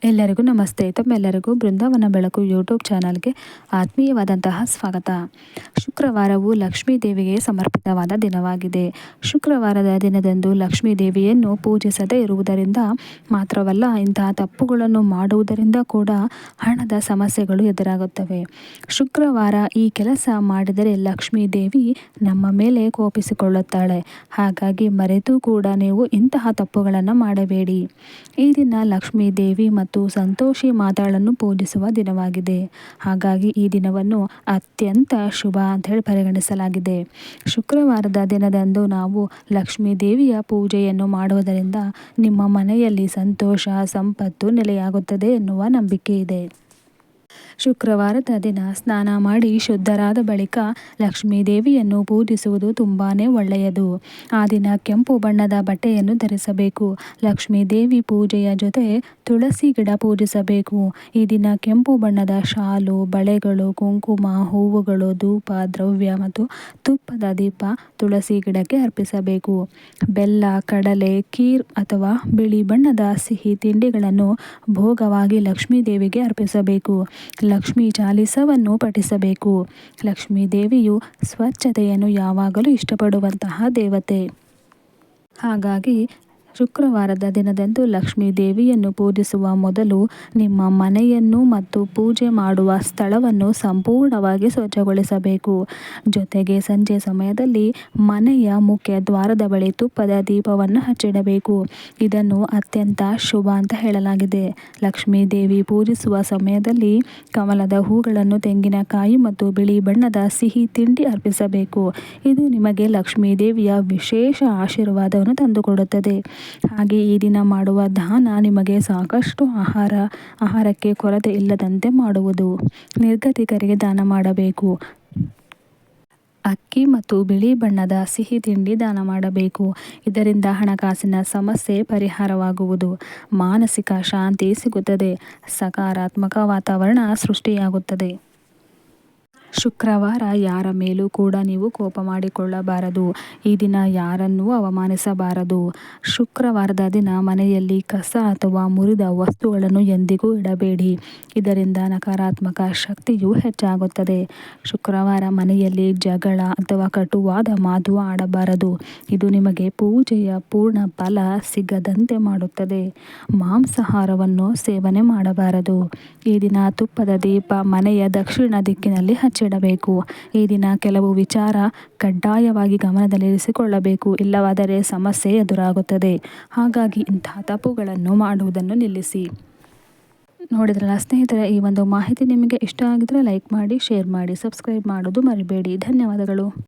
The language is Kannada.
ಎಲ್ಲರಿಗೂ ನಮಸ್ತೆ. ತಮ್ಮೆಲ್ಲರಿಗೂ ಬೃಂದಾವನ ಬೆಳಕು ಯೂಟ್ಯೂಬ್ ಚಾನಲ್ಗೆ ಆತ್ಮೀಯವಾದಂತಹ ಸ್ವಾಗತ. ಶುಕ್ರವಾರವು ಲಕ್ಷ್ಮೀ ದೇವಿಗೆ ಸಮರ್ಪಿತವಾದ ದಿನವಾಗಿದೆ. ಶುಕ್ರವಾರದ ದಿನದಂದು ಲಕ್ಷ್ಮೀ ದೇವಿಯನ್ನು ಪೂಜಿಸದೇ ಇರುವುದರಿಂದ ಮಾತ್ರವಲ್ಲ, ಇಂತಹ ತಪ್ಪುಗಳನ್ನು ಮಾಡುವುದರಿಂದ ಕೂಡ ಹಣದ ಸಮಸ್ಯೆಗಳು ಎದುರಾಗುತ್ತವೆ. ಶುಕ್ರವಾರ ಈ ಕೆಲಸ ಮಾಡಿದರೆ ಲಕ್ಷ್ಮೀ ದೇವಿ ನಮ್ಮ ಮೇಲೆ ಕೋಪಿಸಿಕೊಳ್ಳುತ್ತಾಳೆ. ಹಾಗಾಗಿ ಮರೆತು ಕೂಡ ನೀವು ಇಂತಹ ತಪ್ಪುಗಳನ್ನು ಮಾಡಬೇಡಿ. ಈ ದಿನ ಲಕ್ಷ್ಮೀ ದೇವಿ ಮತ್ತು ಸಂತೋಷಿ ಮಾತಾಳನ್ನು ಪೂಜಿಸುವ ದಿನವಾಗಿದೆ. ಹಾಗಾಗಿ ಈ ದಿನವನ್ನು ಅತ್ಯಂತ ಶುಭ ಅಂತ ಹೇಳಿ ಪರಿಗಣಿಸಲಾಗಿದೆ. ಶುಕ್ರವಾರದ ದಿನದಂದು ನಾವು ಲಕ್ಷ್ಮೀ ದೇವಿಯ ಪೂಜೆಯನ್ನು ಮಾಡುವುದರಿಂದ ನಿಮ್ಮ ಮನೆಯಲ್ಲಿ ಸಂತೋಷ, ಸಂಪತ್ತು ನೆಲೆಯಾಗುತ್ತದೆ ಎನ್ನುವ ನಂಬಿಕೆ ಇದೆ. ಶುಕ್ರವಾರದ ದಿನ ಸ್ನಾನ ಮಾಡಿ ಶುದ್ಧರಾದ ಬಳಿಕ ಲಕ್ಷ್ಮೀ ದೇವಿಯನ್ನು ಪೂಜಿಸುವುದು ತುಂಬಾ ಒಳ್ಳೆಯದು. ಆ ದಿನ ಕೆಂಪು ಬಣ್ಣದ ಬಟ್ಟೆಯನ್ನು ಧರಿಸಬೇಕು. ಲಕ್ಷ್ಮೀ ದೇವಿ ಪೂಜೆಯ ಜೊತೆ ತುಳಸಿ ಗಿಡ ಪೂಜಿಸಬೇಕು. ಈ ದಿನ ಕೆಂಪು ಬಣ್ಣದ ಶಾಲು, ಬಳೆಗಳು, ಕುಂಕುಮ, ಹೂವುಗಳು, ಧೂಪ, ದ್ರವ್ಯ ಮತ್ತು ತುಪ್ಪದ ದೀಪ ತುಳಸಿ ಗಿಡಕ್ಕೆ ಅರ್ಪಿಸಬೇಕು. ಬೆಲ್ಲ, ಕಡಲೆ, ಕೀರ್ ಅಥವಾ ಬಿಳಿ ಬಣ್ಣದ ಸಿಹಿ ತಿಂಡಿಗಳನ್ನು ಭೋಗವಾಗಿ ಲಕ್ಷ್ಮೀ ದೇವಿಗೆ ಅರ್ಪಿಸಬೇಕು. ಲಕ್ಷ್ಮೀ ಚಾಲಿಸವನ್ನು ಪಠಿಸಬೇಕು. ಲಕ್ಷ್ಮೀ ದೇವಿಯು ಸ್ವಚ್ಛತೆಯನ್ನು ಯಾವಾಗಲೂ ಇಷ್ಟಪಡುವಂತಹ ದೇವತೆ. ಹಾಗಾಗಿ ಶುಕ್ರವಾರದ ದಿನದಂದು ಲಕ್ಷ್ಮೀ ದೇವಿಯನ್ನು ಪೂಜಿಸುವ ಮೊದಲು ನಿಮ್ಮ ಮನೆಯನ್ನು ಮತ್ತು ಪೂಜೆ ಮಾಡುವ ಸ್ಥಳವನ್ನು ಸಂಪೂರ್ಣವಾಗಿ ಸ್ವಚ್ಛಗೊಳಿಸಬೇಕು. ಜೊತೆಗೆ ಸಂಜೆ ಸಮಯದಲ್ಲಿ ಮನೆಯ ಮುಖ್ಯ ದ್ವಾರದ ಬಳಿ ತುಪ್ಪದ ದೀಪವನ್ನು ಹಚ್ಚಿಡಬೇಕು. ಇದನ್ನು ಅತ್ಯಂತ ಶುಭ ಅಂತ ಹೇಳಲಾಗಿದೆ. ಲಕ್ಷ್ಮೀ ದೇವಿ ಪೂಜಿಸುವ ಸಮಯದಲ್ಲಿ ಕಮಲದ ಹೂಗಳನ್ನು, ತೆಂಗಿನಕಾಯಿ ಮತ್ತು ಬಿಳಿ ಬಣ್ಣದ ಸಿಹಿ ತಿಂಡಿ ಅರ್ಪಿಸಬೇಕು. ಇದು ನಿಮಗೆ ಲಕ್ಷ್ಮೀ ದೇವಿಯ ವಿಶೇಷ ಆಶೀರ್ವಾದವನ್ನು ತಂದುಕೊಡುತ್ತದೆ. ಹಾಗೆ ಈ ದಿನ ಮಾಡುವ ದಾನ ನಿಮಗೆ ಸಾಕಷ್ಟು ಆಹಾರಕ್ಕೆ ಕೊರತೆ ಇಲ್ಲದಂತೆ ಮಾಡುವುದು. ನಿರ್ಗತಿಕರಿಗೆ ದಾನ ಮಾಡಬೇಕು. ಅಕ್ಕಿ ಮತ್ತು ಬಿಳಿ ಬಣ್ಣದ ಸಿಹಿ ತಿಂಡಿ ದಾನ ಮಾಡಬೇಕು. ಇದರಿಂದ ಹಣಕಾಸಿನ ಸಮಸ್ಯೆ ಪರಿಹಾರವಾಗುವುದು. ಮಾನಸಿಕ ಶಾಂತಿ ಸಿಗುತ್ತದೆ. ಸಕಾರಾತ್ಮಕ ವಾತಾವರಣ ಸೃಷ್ಟಿಯಾಗುತ್ತದೆ. ಶುಕ್ರವಾರ ಯಾರ ಮೇಲೂ ಕೂಡ ನೀವು ಕೋಪ ಮಾಡಿಕೊಳ್ಳಬಾರದು. ಈ ದಿನ ಯಾರನ್ನೂ ಅವಮಾನಿಸಬಾರದು. ಶುಕ್ರವಾರದ ದಿನ ಮನೆಯಲ್ಲಿ ಕಸ ಅಥವಾ ಮುರಿದ ವಸ್ತುಗಳನ್ನು ಎಂದಿಗೂ ಇಡಬೇಡಿ. ಇದರಿಂದ ನಕಾರಾತ್ಮಕ ಶಕ್ತಿಯು ಹೆಚ್ಚಾಗುತ್ತದೆ. ಶುಕ್ರವಾರ ಮನೆಯಲ್ಲಿ ಜಗಳ ಅಥವಾ ಕಟುವಾದ ಮಾತು ಆಡಬಾರದು. ಇದು ನಿಮಗೆ ಪೂಜೆಯ ಪೂರ್ಣ ಫಲ ಸಿಗದಂತೆ ಮಾಡುತ್ತದೆ. ಮಾಂಸಾಹಾರವನ್ನು ಸೇವನೆ ಮಾಡಬಾರದು. ಈ ದಿನ ತುಪ್ಪದ ದೀಪ ಮನೆಯ ದಕ್ಷಿಣ ದಿಕ್ಕಿನಲ್ಲಿ ಹಚ್ಚಿಡಬೇಕು. ಈ ದಿನ ಕೆಲವು ವಿಚಾರ ಕಡ್ಡಾಯವಾಗಿ ಗಮನದಲ್ಲಿರಿಸಿಕೊಳ್ಳಬೇಕು. ಇಲ್ಲವಾದರೆ ಸಮಸ್ಯೆ ಎದುರಾಗುತ್ತದೆ. ಹಾಗಾಗಿ ಇಂತಹ ತಪ್ಪುಗಳನ್ನು ಮಾಡುವುದನ್ನು ನಿಲ್ಲಿಸಿ. ನೋಡಿದ್ರಲ್ಲ ಸ್ನೇಹಿತರೆ, ಈ ಒಂದು ಮಾಹಿತಿ ನಿಮಗೆ ಇಷ್ಟ ಆಗಿದ್ರೆ ಲೈಕ್ ಮಾಡಿ, ಶೇರ್ ಮಾಡಿ, ಸಬ್ಸ್ಕ್ರೈಬ್ ಮಾಡೋದು ಮರಿಬೇಡಿ. ಧನ್ಯವಾದಗಳು.